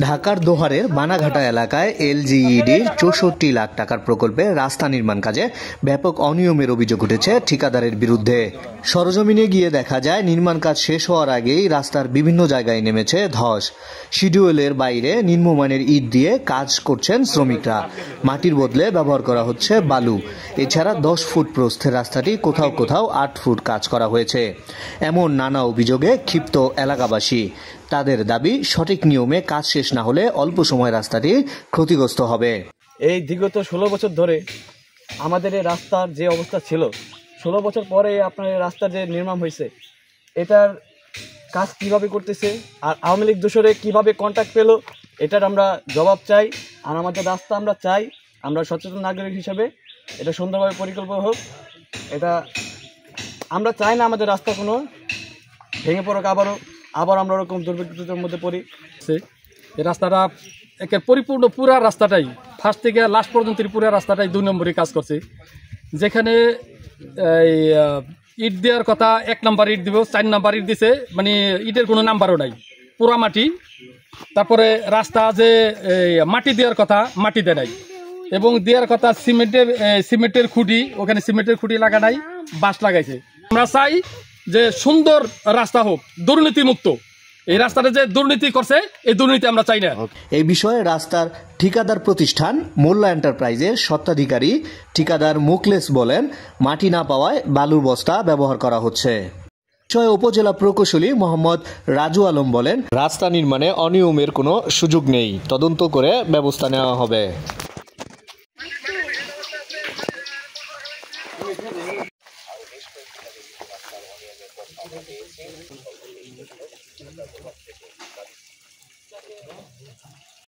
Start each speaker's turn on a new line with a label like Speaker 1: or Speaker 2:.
Speaker 1: ঢাকার দোহারের বানাঘাটা এলাকায় এলজিইডির ৬৪ লাখ টাকার প্রকল্পে রাস্তা নির্মাণ কাজে ব্যাপক অনিয়মের অভিযোগ উঠেছে ঠিকাদারের বিরুদ্ধে। সরজমিনে গিয়ে দেখা যায় নির্মাণ কাজ শেষ হওয়ার আগেই রাস্তার বিভিন্ন জায়গায় নেমেছে ধস। শিডিউলের বাইরে নিম্নমানের ইট দিয়ে কাজ করছেন শ্রমিকরা। মাটির বদলে ব্যবহার করা হচ্ছে বালু। এছাড়া ১০ ফুট প্রস্থের রাস্তাটি কোথাও কোথাও ৮ ফুট কাজ করা হয়েছে। এমন নানা অভিযোগে ক্ষিপ্ত এলাকাবাসী। তাদের দাবি, সঠিক নিয়মে কাজ শেষ না হলে অল্প সময় রাস্তাটি ক্ষতিগ্রস্ত হবে।
Speaker 2: এই বিগত ১৬ বছর ধরে আমাদের এই রাস্তার যে অবস্থা ছিল, ১৬ বছর পরে আপনার এই রাস্তার যে নির্মাণ হয়েছে, এটার কাজ কিভাবে করতেছে আর আওয়ামী লীগ দোসরে কীভাবে কন্ট্যাক্ট পেলো, এটার আমরা জবাব চাই। আর আমাদের রাস্তা আমরা চাই, আমরা সচেতন নাগরিক হিসেবে এটা সুন্দরভাবে পরিকল্পনা হোক। এটা আমরা চাই না আমাদের রাস্তা কোনো ভেঙে পড়ুক, আবার আমরা ওরকম দুর্ভিক্ষের মধ্যে পড়ি।
Speaker 3: এই রাস্তাটা একে পরিপূর্ণ পুরা রাস্তাটাই ফার্স্ট থেকে লাস্ট পর্যন্ত পুরা রাস্তাটাই ২ নম্বরে কাজ করছে। যেখানে এই ইট দেওয়ার কথা ১ নাম্বার ইট দিব, ৪ নাম্বার ইট দিছে, মানে ইটের কোনো নাম্বারও নাই, পুরা মাটি। তারপরে রাস্তা যে মাটি দেওয়ার কথা মাটি দেয় নাই, এবং দেওয়ার কথা সিমেন্টের খুঁটি, ওখানে সিমেন্টের খুঁটি লাগা নাই, বাঁশ লাগাইছে। আমরা চাই যে সুন্দর রাস্তা হোক, দুর্নীতি মুক্ত। এই রাস্তাটা যে দুর্নীতি করছে, এই দুর্নীতি আমরা চাই না।
Speaker 1: এই বিষয়ে রাস্তার ঠিকাদার প্রতিষ্ঠান মোল্লা এন্টারপ্রাইজের স্বত্বাধিকারী ঠিকাদার মুকলেস বলেন, মাটি না পাওয়ায় বালুর বস্তা ব্যবহার করা হচ্ছে। বিষয়ে উপজেলা প্রকৌশলী মোহাম্মদ রাজু আলম বলেন, রাস্তা নির্মাণে অনিয়মের কোনো সুযোগ নেই, তদন্ত করে ব্যবস্থা নেওয়া হবে।